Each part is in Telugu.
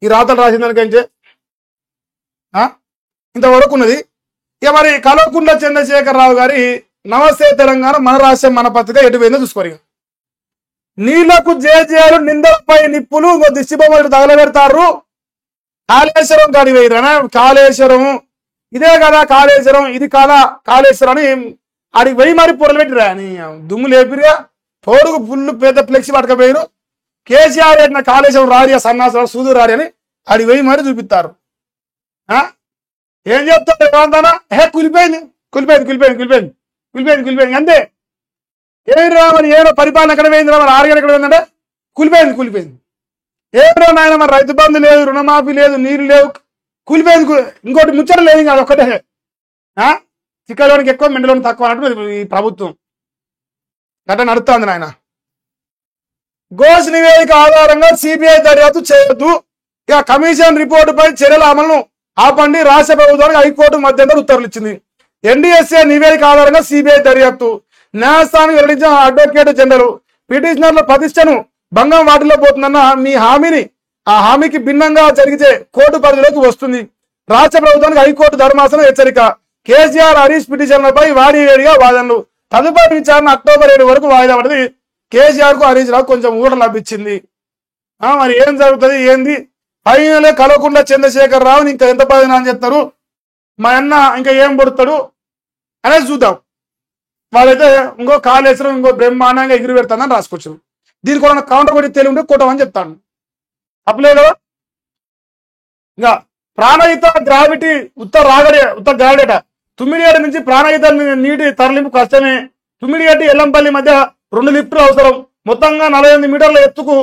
ఈ రాతలు రాసిన దానికంటే ఇంతవరకు ఉన్నది. ఇక మరి కల్వకుంట్ల చంద్రశేఖరరావు గారి నమస్తే తెలంగాణ మన రాష్ట్రం మన పత్రిక ఎటు పోయిందో చూసుకోరు. నీళ్లకు జేజేలు నిందలపై నిప్పులు దిష్టిబొమ్మలు తగలబెడతారు. కాళేశ్వరం కాడి వేయరు కాళేశ్వరం ఇదే కదా కాళేశ్వరం ఇది కాదా కాళేశ్వరం అని ఆడికి వెయ్యి మరి పొరలు పెట్టిరా అని దుమ్ము లేపిరా తోడుకు ఫుల్ పెద్ద ఫ్లెక్సీ పట్టుకపోయారు. కేసీఆర్ పెట్టిన కాళేశ్వరం రారియా సన్నాసులు సూదు రారి అని ఆడికి వెయ్యి మరి చూపిస్తారు. ఏం చెప్తారు ఏమంటానా కులిపోయింది కులిపోయింది కులిపోయింది కులిపోయింది కులిపోయింది కులిపోయింది అంతే. ఏమిరా మరి ఏమో పరిపాలన ఎక్కడ పోయింది మరి 6 గంటలు ఎక్కడ పోయిందంటే కులిపోయింది కులిపోయింది. ఏమిరా నాయన మరి రైతు బంధు లేదు రుణమాఫీ లేదు నీరు లేవు కూలిపోయింది. ఇంకోటి ముచ్చట లేదు ఇంకా అదొక్కటే చిక్కలోనికి ఎక్కువ మెండలోనికి తక్కువ అన్నట్టు ఈ ప్రభుత్వం గట్ట నడుస్తుంది నాయన. ఘోష్ నివేదిక ఆధారంగా సిబిఐ దర్యాప్తు చేయొద్దు. ఇక కమిషన్ రిపోర్టుపై చర్యల అమలును ఆపండి. రాష్ట్ర ప్రభుత్వానికి హైకోర్టు మధ్యంతర ఉత్తర్వులు ఇచ్చింది. ఎన్డీఎస్ఏ నివేదిక ఆధారంగా సిబిఐ దర్యాప్తు న్యాయస్థానానికి వెల్లడించిన అడ్వకేట్ జనరల్ పిటిషనర్ల ప్రతిష్టను భంగం వాటిలో పోతుందన్న మీ హామీని ఆ హామీకి భిన్నంగా జరిగితే కోర్టు పరిధిలోకి వస్తుంది. రాష్ట్ర ప్రభుత్వానికి హైకోర్టు ధర్మాసనం హెచ్చరిక. కేసీఆర్ హరీష్ పిటిషన్లపై వాడివేడిగా వాదనలు. తదుపరి విచారణ అక్టోబర్ 7 వరకు వాయిదా పడింది. కేసీఆర్ కు హరీష్ రావు కొంచెం ఊట లభించింది. మరి ఏం జరుగుతుంది ఏంది ఫైనల్ కల్వకుంట్ల చంద్రశేఖరరావుని ఇంకా ఎంత బాధనా అని చెప్తారు మా అన్న ఇంకా ఏం పడుతాడు అనేది చూద్దాం. వాళ్ళైతే ఇంకో కాళేశ్వరం ఇంకో బ్రహ్మాండంగా ఎగిరి పెడతానని రాసుకొచ్చారు. దీనికి కూడా కౌంటర్ కొట్టి తెలివి ఉంటే కొట్టమని చెప్తాను తప్పలేదు కదా. ఇంకా ప్రాణహిత గ్రావిటీ ఉత్త గ్రావిడేట తుమ్మిడిగడ్డ నుంచి ప్రాణహిత నీటి తరలింపు కష్టమే. తుమ్మిడిగడ్డ ఎల్లంపల్లి మధ్య 2 లిఫ్టులు అవసరం. మొత్తంగా 48 మీటర్ల ఎత్తుకు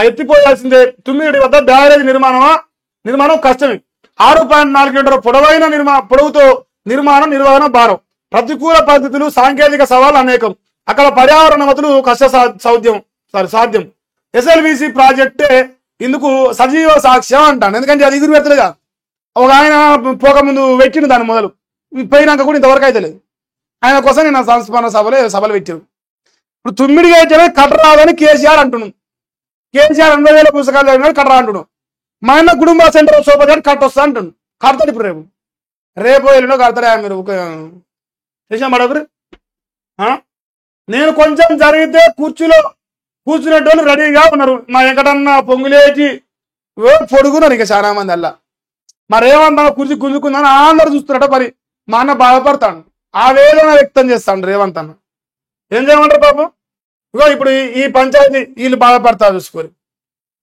ఎత్తిపోయాల్సిందే. తుమ్మిడి వద్ద బ్యారేజ్ నిర్మాణం కష్టమే. 6.4 కిలోమీటర్ల పొడవుతో నిర్వహణ భారం. ప్రతికూల పరిస్థితులు సాంకేతిక సవాళ్ళు అనేకం. అక్కడ పర్యావరణవతులు సాధ్యం. ఎస్ఎల్విసి ప్రాజెక్టే ఇందుకు సజీవ సాక్ష్యం అంటాను. ఎందుకంటే అది ఎదురు పెడతలేదా ఒక ఆయన పోక ముందు వెక్కిండు దాని మొదలు పోయినాక కూడా ఇంతవరకు అయితే లేదు. ఆయన కోసం నేను సంస్మరణ సభలు పెట్టాను. ఇప్పుడు తుమ్మిడిగా అయితే కట్టరాదని కేసీఆర్ అంటున్నాను. కేసీఆర్ 80,000 పుస్తకాలు చదివినాడు కట్టరా అంటున్నాను. మా అన్న కుటుంబ సెంటర్ సోపతి కట్టొస్తా అంటున్నాను. కడతాడు ఇప్పుడు రేపు వెళ్ళినో కడతారా మీరు చేసాం పడవరు. నేను కొంచెం జరిగితే కూర్చునేటోళ్ళు రెడీగా ఉన్నారు. మా ఎక్కడన్నా పొంగులేటి పొడుగున్నారు ఇక చాలా మంది అల్లా. మరేమన్నా కుర్చీ గుంజుకుందని అందరూ చూస్తున్నారట. మరి మా అన్న బాధపడతాడు. ఆ వేదన వ్యక్తం చేస్తాడు రేవంత్ అన్న. ఏం చేయమంటారు పాపం. ఇగో ఇప్పుడు ఈ పంచాయతీ వీళ్ళు బాధపడతారు చూసుకోరు.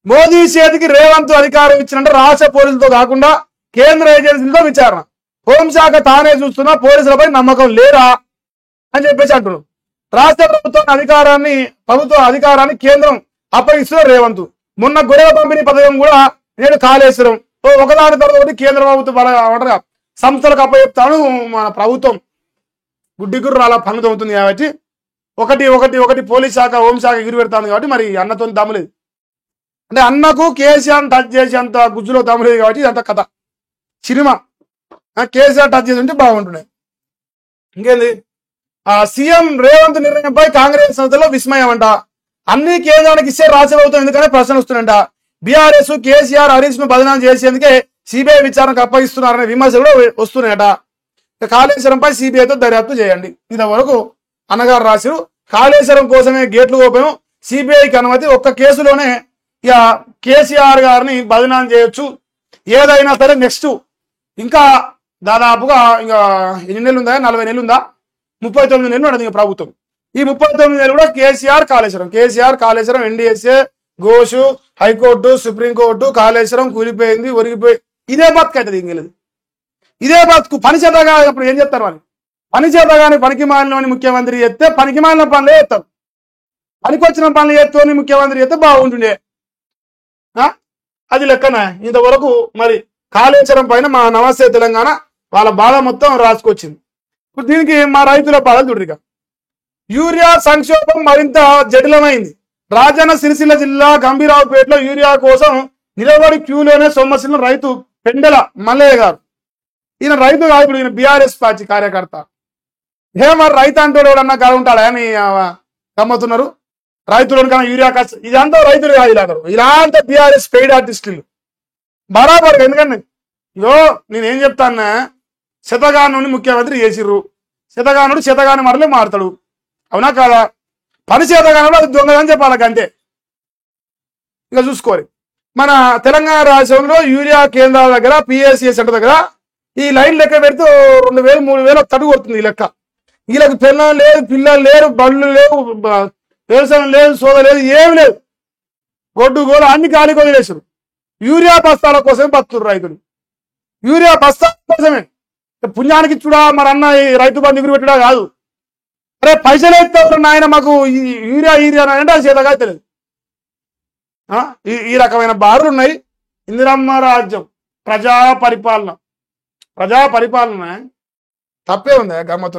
మోదీ చేతికి రేవంత్ అధికారం ఇచ్చినట్టు రాష్ట్ర పోలీసులతో కాకుండా కేంద్ర ఏజెన్సీలతో విచారణ. హోంశాఖ తానే చూస్తున్నా పోలీసులపై నమ్మకం లేరా అని చెప్పేసి అంటున్నారు. రాష్ట్ర ప్రభుత్వ అధికారాన్ని కేంద్రం అప్పగిస్తున్న రేవంత్. మొన్న గొడవ పంపిణీ పథకం కూడా నేడు కాళేశ్వరం ఒకదాని తర్వాత ఒకటి కేంద్ర ప్రభుత్వం సంస్థలకు అప్పచెప్తాను. మన ప్రభుత్వం గుడ్డిగుర్రు అలా పన్ను తగ్గుతుంది కాబట్టి ఒకటి పోలీస్ శాఖ హోంశాఖ ఎగిరి పెడతాను కాబట్టి మరి అన్నతో దమ్ములేదు. అంటే అన్నకు కేసీఆర్ టచ్ చేసి అంత గుజ్జులో దమ్ములేదు కాబట్టి ఇదంత కథ సినిమా. కేసీఆర్ టచ్ చేసి ఉంటే బాగుంటుండే. ఇంకేంది సీఎం రేవంత్ నిర్ణయంపై కాంగ్రెస్ సంస్థలో విస్మయం అంట. అన్ని కేంద్రానికి ఇచ్చే రాష్ట్ర ప్రభుత్వం ఎందుకనే ప్రశ్న వస్తుందంట. బీఆర్ఎస్ కేసీఆర్ హరీష్ ను బదనాం చేసేందుకే సిబిఐ విచారణకు అప్పగిస్తున్నారనే విమర్శలు కూడా వస్తున్నాయట. కాళేశ్వరంపై సిబిఐతో దర్యాప్తు చేయండి. ఇంతవరకు అన్నగారు రాశారు. కాళేశ్వరం కోసమే గేట్లు ఓపెను. సిబిఐకి అనుమతి. ఒక్క కేసులోనే ఇక కేసీఆర్ గారిని బదనాం చేయొచ్చు. ఏదైనా సరే నెక్స్ట్ ఇంకా దాదాపుగా ఇంకా ఎన్ని నెలలు ఉందా 40 నెలలు ఉందా 39 నెలలు ఉండదు ఇంకా ప్రభుత్వం. ఈ 39 నెలలు కూడా KCR Kaleshwaram NDSA Ghosh high court supreme court Kaleshwaram కూలిపోయింది ఒరిగిపోయి ఇదే బతుకు అవుతుంది. ఇంకెళ్ళదు ఇదే బతుకు. పని చేతగా అప్పుడు ఏం చెప్తారు వాళ్ళు. పని చేతగాని పనికి మాలినని ముఖ్యమంత్రి చేస్తే పనికి మాలిన పనులే చేస్తారు. పనికొచ్చిన పనులు చేస్తూనే ముఖ్యమంత్రి చేస్తే బాగుంటుండే. అది లెక్కన ఇంతవరకు మరి కాళేశ్వరం పైన మా నమస్తే తెలంగాణ వాళ్ళ బాధ మొత్తం రాసుకొచ్చింది. ఇప్పుడు దీనికి మా రైతుల బాధ చూడరిక. యూరియా సంక్షోభం మరింత జటిలమైంది. రాజన్న సిరిసిల్ల జిల్లా గంభీరావుపేటలో యూరియా కోసం నిలబడి క్యూలోనే సొమ్మసిల్లిన రైతు పెండెల మల్లయ్య గారు. ఈయన రైతు కాదు, ఇప్పుడు ఈయన బీఆర్ఎస్ పార్టీ కార్యకర్త. మరి రైతు అంటే ఎవడన్నా కాదు ఉంటాడా అని గమ్మతున్నారు. రైతులు కన్నా యూరియా కష్టం ఇదంతా రైతులు కాదు. ఇలాంతా బీఆర్ఎస్ పెయిడ్ ఆర్టిస్టులు బరాబర్. ఎందుకంటే ఇగో నేనేం చెప్తాన్నా, శతగానుని ముఖ్యమంత్రి చేసిర్రు, శతగాని మాటలే మారుతాడు, అవునా కాదా? పని శతగానుడు అది దొంగదని చెప్పాలి అంతే. ఇక చూసుకోవాలి, మన తెలంగాణ రాష్ట్రంలో యూరియా కేంద్రాల దగ్గర పిఎస్సి సెంటర్ దగ్గర ఈ లైన్ లెక్క పెడితే 2000 3000 తడుగు కొడుతుంది ఈ లెక్క. వీళ్ళకి పిల్లలు లేదు, పిల్లలు లేరు, బళ్ళు లేవు, వ్యవసాయం లేదు, సోద లేదు, ఏమి లేదు, గొడ్డు గోలు అన్ని ఖాళీ కొదిలేసారు. యూరియా బస్తాల కోసమే బతుకురు రైతులు, యూరియా బస్తాల కోసమే. పుణ్యానికి చూడా మరి అన్న రైతు బంధు ఎగురు పెట్టడా కాదు. అరే పైసలు ఎత్తే నాయన మాకు యూరియా అంటే అది చేతగా తెలియదు. ఈ రకమైన బారులు ఉన్నాయి. ఇందిరమ్మ రాజ్యం, ప్రజా పరిపాలన తప్పే ఉంది గమ్మత్తు.